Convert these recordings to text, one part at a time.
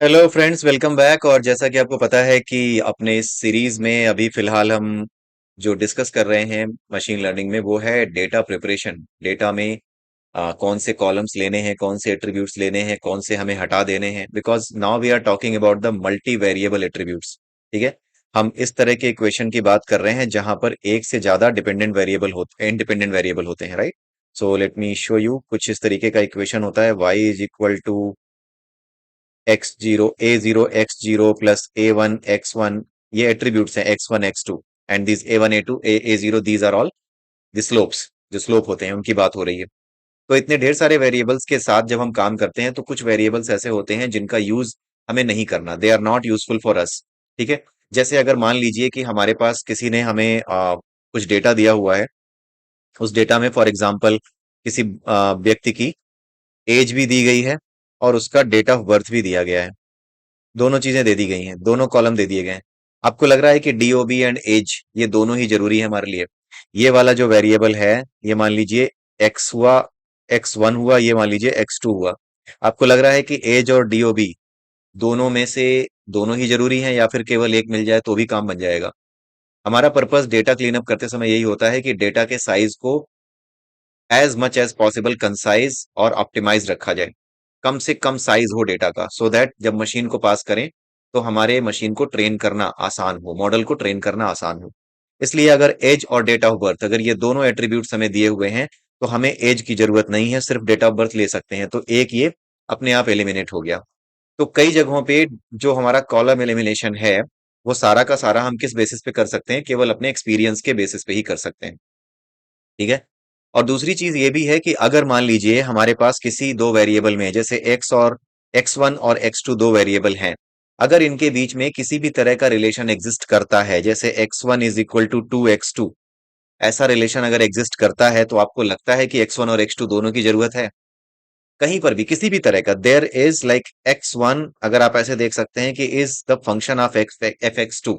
Hello friends, welcome back. और जैसा कि आपको पता है कि अपने इस सीरीज में अभी फिलहाल हम जो डिस्कस कर रहे हैं मशीन लर्निंग में, वो है डेटा प्रिपरेशन। डेटा में कौन से कॉलम्स लेने हैं, कौन से एट्रीब्यूट्स लेने हैं, कौन से हमें हटा देने हैं, because now we are talking about the multi variable attributes. ठीक है। हम इस तरह के इक्वेशन की बात कर रहे हैं जहां पर एक से ज्यादा डिपेंडेंट वेरिएबल होते इंडिपेंडेंट वेरिएबल होते हैं, right. So let me show you. कुछ इस तरीके का इक्वेशन होता है, y is equal to x0 x0 plus a1 x1। ये एट्रीब्यूट्स हैं x1 x2 and this a1 a2 a0, these are all the slopes. जो स्लोप होते हैं उनकी बात हो रही है। तो इतने ढेर सारे वेरिएबल्स के साथ जब हम काम करते हैं तो कुछ वेरिएबल्स ऐसे होते हैं जिनका यूज हमें नहीं करना, they are not useful for us. ठीक है। जैसे अगर मान लीजिए कि हमारे पास किसी ने हमें कुछ डेटा दिया हुआ है। उस डेटा में फॉर एग्जांपल किसी व्यक्ति की एज भी दी गई है और उसका डेट ऑफ बर्थ भी दिया गया है। दोनों चीजें दे दी गई हैं, दोनों कॉलम दे दिए गए हैं। आपको लग रहा है कि डीओबी एंड एज ये दोनों ही जरूरी है हमारे लिए। ये वाला जो वेरिएबल है, ये मान लीजिए एक्स हुआ, x1 हुआ, ये मान लीजिए x2 हुआ। आपको लग रहा है कि एज और डीओबी दोनों में से दोनों ही जरूरी हैं, या फिर केवल एक मिल जाए तो भी काम बन जाएगा? हमारा पर्पस डेटा क्लीनअप करते समय यही होता है कि डेटा के साइज को as much as possible concise और ऑप्टिमाइज रखा जाए। कम से कम साइज हो डेटा का, सो दैट जब मशीन को पास करें तो हमारे मशीन को ट्रेन करना आसान हो, मॉडल को ट्रेन करना आसान हो। इसलिए अगर एज और डेट ऑफ बर्थ, अगर ये दोनों एट्रीब्यूट्स हमें दिए हुए हैं, तो हमें एज की जरूरत नहीं है, सिर्फ डेट ऑफ बर्थ ले सकते हैं। तो एक ये अपने आप एलिमिनेट हो गया। तो कई जगहों पे जो हमारा कॉलम एलिमिनेशन है, वो सारा का सारा हम किस बेसिस पे कर सकते हैं? केवल अपने एक्सपीरियंस के बेसिस पे ही कर सकते हैं। ठीक है। और दूसरी चीज ये भी है कि अगर मान लीजिए हमारे पास किसी दो वेरिएबल में, जैसे x1 और x2 दो वेरिएबल हैं, अगर इनके बीच में किसी भी तरह का रिलेशन एग्जिस्ट करता है, जैसे x1 is equal to 2x2, ऐसा रिलेशन अगर एग्जिस्ट करता है, तो आपको लगता है कि x1 और x2 दोनों की जरूरत है? कहीं पर भी किसी भी तरह का देयर इज लाइक x1, अगर आप ऐसे देख सकते हैं कि is the function of fx2।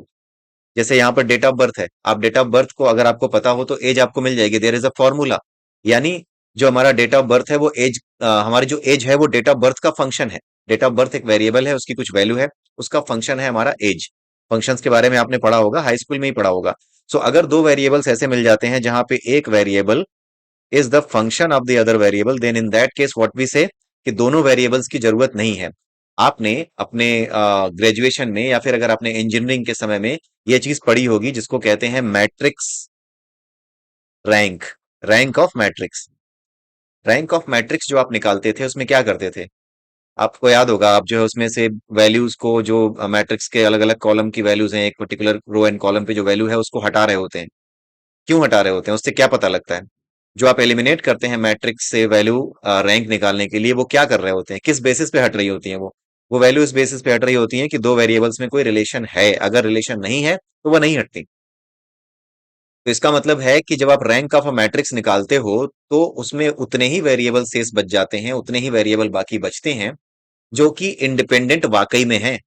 जैसे यहाँ पर डेट ऑफ बर्थ है, आप डेट ऑफ बर्थ को अगर आपको पता हो तो एज आपको मिल जाएगी, देयर इज अ फॉर्मूला। यानी जो हमारा डेट ऑफ बर्थ है वो एज, हमारी जो एज है वो डेट ऑफ बर्थ का फंक्शन है। डेट ऑफ बर्थ एक वेरिएबल है, उसकी कुछ वैल्यू है, उसका फंक्शन है हमारा एज। फंक्शंस के बारे में आपने पढ़ा होगा, हाई स्कूल में ही पढ़ा होगा। सो अगर दो वेरिएबल्स ऐसे मिल जाते हैं जहां पे एक variable is the function of the other variable, then in that case what we say, कि दोनों वेरिएबल्स की जरूरत नहीं है। आपने अपने ग्रेजुएशन में या फिर अगर आपने इंजीनियरिंग के समय में ये चीज पढ़ी होगी जिसको कहते हैं matrix rank, rank of matrix. Rank of matrix जो आप निकालते थे उसमें क्या करते थे? आपको याद होगा, आप जो है उसमें से वैल्यूज को, जो मैट्रिक्स के अलग अलग कॉलम की वैल्यूज हैं, एक पर्टिकुलर रो एंड कॉलम पे जो वैल्यू है उसको हटा रहे होते हैं। क्यों हटा रहे होते हैं? उससे क्या पता लगता है? जो आप एलिमिनेट करते हैं मैट्रिक्स से वैल्यू रैंक निकालने के लिए, वो क्या कर रहे होते हैं? किस बेसिस पे हट रही होती हैं वो वैल्यू इस बेसिस पे हट रही होती है कि दो वेरिएबल्स में कोई रिलेशन है। अगर रिलेशन नहीं है तो वो नहीं हटती। तो इसका मतलब है कि जब आप रैंक ऑफ अ मैट्रिक्स निकालते हो, तो उसमें उतने ही वेरिएबल शेष बच जाते हैं, उतने ही वेरिएबल बाकी बचते हैं जो कि इंडिपेंडेंट वाकई में है।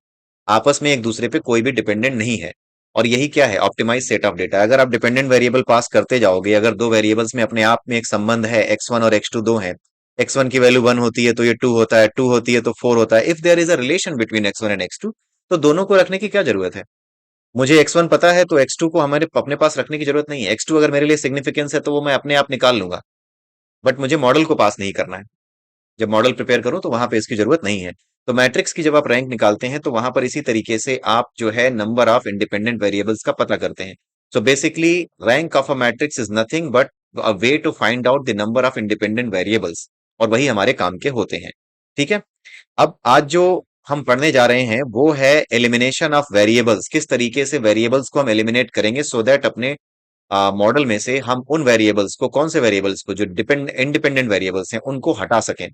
आपस में एक दूसरे पे कोई भी डिपेंडेंट नहीं है। और यही क्या है? Optimise set of data. अगर आप डिपेंडेंट वेरिएबल पास करते जाओगे, अगर दो वेरिएबल्स में अपने आप में एक संबंध है, x1 और x2 दो हैं, x1 की वैल्यू 1 होती है तो ये 2 होता है, 2 होती है तो 4 होता है। If there is a relation between x1 and x2, तो दोनों को रखने की क्या जरूरत है? मुझे x1 पता है तो x2 को हमारे अपने पास रखने की जरूरत नहीं है। x2 अगर मेरे लिए सिग्निफिकेंस है तो वो मैं अपने आप निकाल लूंगा, बट मुझे मॉडल को पास नहीं करना है। जब मॉडल प्रिपेयर करूं तो वहां पे इसकी जरूरत नहीं है। तो मैट्रिक्स की जब आप रैंक निकालते हैं तो वहां पर इसी तरीके से आप जो है नंबर ऑफ इंडिपेंडेंट वेरिएबल्स का पता करते हैं। So basically rank of a matrix is nothing but a way to find out the number of independent variables, और वही हमारे काम के होते हैं। ठीक है। अब आज जो हम पढ़ने जा रहे हैं वो है एलिमिनेशन ऑफ वेरिएबल्स। किस तरीके से वेरिएबल्स को हम एलिमिनेट करेंगे सो दैट अपने मॉडल में से हम उन वेरिएबल्स को, कौन से वेरिएबल्स को, जो इंडिपेंडेंट वेरिएबल्स हैं उनको हटा सकें।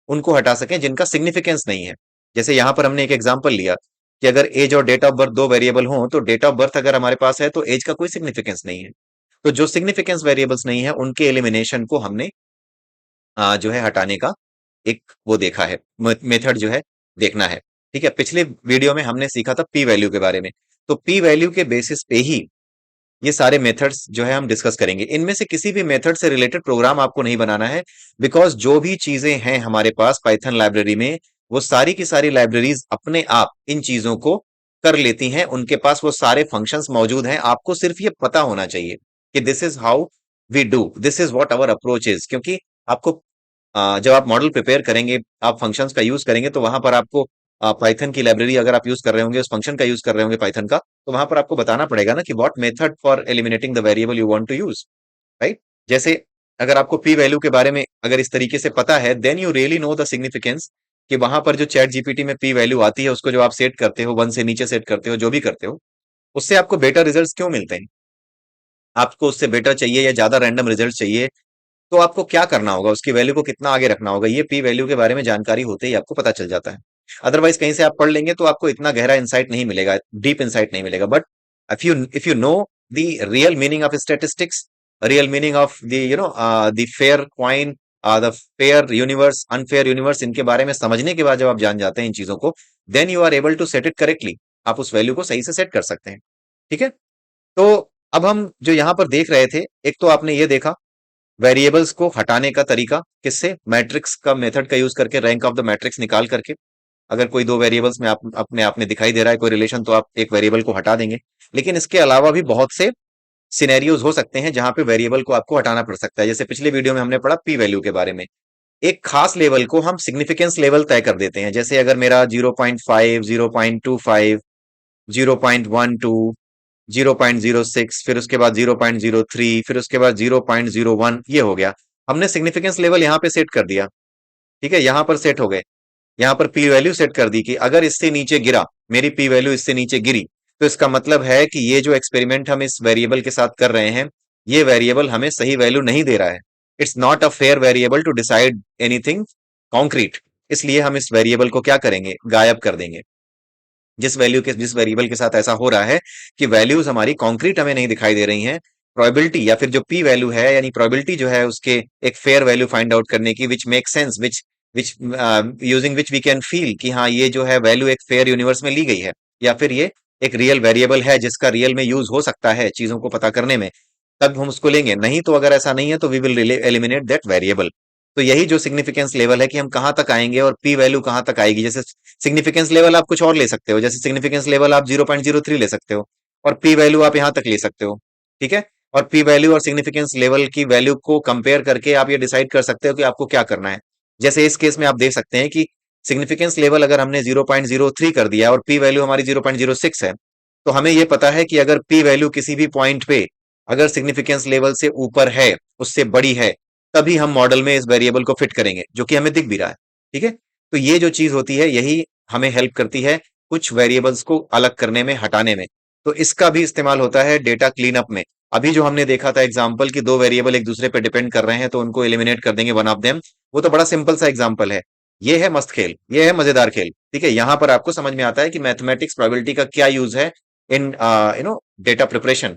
उनको हटा सकें जिनका सिग्निफिकेंस नहीं है। जैसे यहां पर हमने एक एग्जांपल लिया कि अगर एज और डेट ऑफ बर्थ दो वेरिएबल हों, तो डेट ऑफ बर्थ अगर हमारे पास है तो एज का कोई सिग्निफिकेंस नहीं है। तो जो सिग्निफिकेंस वेरिएबल्स नहीं है उनके एलिमिनेशन को हमने जो है हटाने का एक वो देखा है, मेथड जो है देखना है। ठीक है। पिछले वीडियो में हमने सीखा था पी वैल्यू के बारे में। तो पी वैल्यू के बेसिस पे ही ये सारे मेथड्स जो है हम डिस्कस करेंगे। इनमें से किसी भी मेथड से रिलेटेड प्रोग्राम आपको नहीं बनाना है, बिकॉज जो भी चीजें हैं हमारे पास पाइथन लाइब्रेरी में, वो सारी की सारी लाइब्रेरीज अपने आप इन चीजों को कर लेती हैं, उनके पास वो सारे फंक्शंस मौजूद हैं, आपको सिर्फ ये पता होना चाहिए कि this is how we do, this is what our approach is. क्योंकि आपको जब आप मॉडल प्रिपेयर करेंगे, आप फंक्शंस का यूज करेंगे, तो वहां पर आपको पाइथन की लाइब्रेरी अगर आप यूज कर रहे होंगे, उस फंक्शन का यूज कर रहे होंगे पाइथन का, तो वहां पर आपको बताना पड़ेगा ना कि what method for eliminating the variable you want to use, right? जैसे अगर आपको पी वैल्यू के बारे में अगर इस तरीके से पता है, then you really know the significance कि वहां पर जो चैट जीपीटी में पी वैल्यू आती है, उसको जो आप सेट करते हो, 1 से नीचे सेट करते हो, जो भी करते हो, उससे आपको बेटर रिजल्ट्स क्यों मिलते हैं? आपको उससे बेटर चाहिए या ज्यादा रैंडम रिजल्ट चाहिए, तो आपको क्या करना होगा, उसकी वैल्यू को कितना आगे रखना होगा, ये पी वैल्यू के बारे में जानकारी होते ही आपको पता चल जाता है। अदरवाइज कहीं से आप पढ़ लेंगे तो आपको इतना गहरा इंसाइट नहीं मिलेगा, डीप इंसाइट नहीं मिलेगा। But if you know the real meaning of statistics, real meaning of the fair coin, the fair universe, unfair universe, इनके बारे में समझने के बाद जब आप जान जाते हैं इन चीजों को, then you are able to set it correctly. आप उस वैल्यू को सही से सेट कर सकते हैं। ठीक है? तो अब हम जो यहां पर देख रहे थे, एक तो आपने ये देखा वेरिएबल्स को हटाने का तरीका, किससे? मैट्रिक्स का मेथड का यूज करके, रैंक ऑफ द मैट्रिक्स निकाल करके। अगर कोई दो वेरिएबल्स में आप अपने आप में दिखाई दे रहा है कोई रिलेशन, तो आप एक वेरिएबल को हटा देंगे। लेकिन इसके अलावा भी बहुत से सिनेरियोज हो सकते हैं जहां पे वेरिएबल को आपको हटाना पड़ सकता है। जैसे पिछले वीडियो में हमने पढ़ा पी वैल्यू के बारे में, एक खास लेवल को हम सिग्निफिकेंस लेवल तय कर देते हैं। जैसे अगर मेरा 0.5, 0.25, 0.12, 0.06, फिर उसके बाद 0.03, फिर उसके बाद 0.01, ये हो गया। हमने सिग्निफिकेंस लेवल यहाँ पे सेट कर दिया। ठीक है? यहां पर सेट हो गए। यहां पर पी वैल्यू सेट कर दी कि अगर इससे नीचे गिरा, मेरी पी वैल्यू इससे नीचे गिरी, तो इसका मतलब है कि ये जो एक्सपेरिमेंट हम इस वेरिएबल के साथ कर रहे हैं, ये वेरिएबल हमें सही वैल्यू नहीं दे रहा है। It's not a fair variable to decide anything concrete. इसलिए हम इस वेरिएबल को क्या करेंगे? गायब कर देंगे। जिस वेरिएबल के साथ ऐसा हो रहा है कि वैल्यूज हमारी कॉन्क्रीट हमें नहीं दिखाई दे रही हैं, प्रोबेबिलिटी या फिर जो पी वैल्यू है, यानी प्रोबेबिलिटी जो है उसके एक फेयर वैल्यू फाइंड आउट करने की, which make sense, which using which we can feel कि हाँ, ये जो है वैल्यू एक फेयर यूनिवर्स में ली गई है, या फिर ये एक रियल वेरिएबल है जिसका रियल में यूज हो सकता है चीजों को पता करने में, तब हम उसको लेंगे। नहीं तो अगर ऐसा नहीं है तो we will eliminate that variable. तो यही जो सिग्निफिकेंस लेवल है कि हम कहां तक आएंगे और पी वैल्यू कहां तक आएगी। जैसे सिग्निफिकेंस लेवल आप कुछ और ले सकते हो, जैसे सिग्निफिकेंस लेवल आप 0.03 ले सकते हो, और पी वैल्यू आप यहां तक ले सकते हो। ठीक है? और पी वैल्यू और सिग्निफिकेंस लेवल की वैल्यू को कंपेयर करके आप ये डिसाइड कर सकते हो कि आपको क्या करना है। जैसे इस केस में आप देख सकते हैं कि सिग्निफिकेंस लेवल अगर हमने 0.03 कर दिया और पी वैल्यू हमारी 0.06 है, तो हमें यह पता है कि अगर पी वैल्यू किसी भी पॉइंट पे अगर सिग्निफिकेंस लेवल से ऊपर है, उससे बड़ी है, तभी हम मॉडल में इस वेरिएबल को फिट करेंगे, जो कि हमें दिख भी रहा है। ठीक है? तो ये जो चीज होती है, यही हमें हेल्प करती है कुछ वेरिएबल्स को अलग करने में, हटाने में। तो इसका भी इस्तेमाल होता है डेटा क्लीन अप में। अभी जो हमने देखा था एग्जांपल कि दो वेरिएबल एक दूसरे पे डिपेंड कर रहे हैं, तो उनको एलिमिनेट कर देंगे वन ऑफ देम, वो तो बड़ा सिंपल सा एग्जांपल है। ये है मस्त खेल, ये है मजेदार खेल। ठीक है? यहां पर आपको समझ में आता है कि मैथमेटिक्स प्रोबेबिलिटी का क्या यूज है इन डेटा प्रिपरेशन।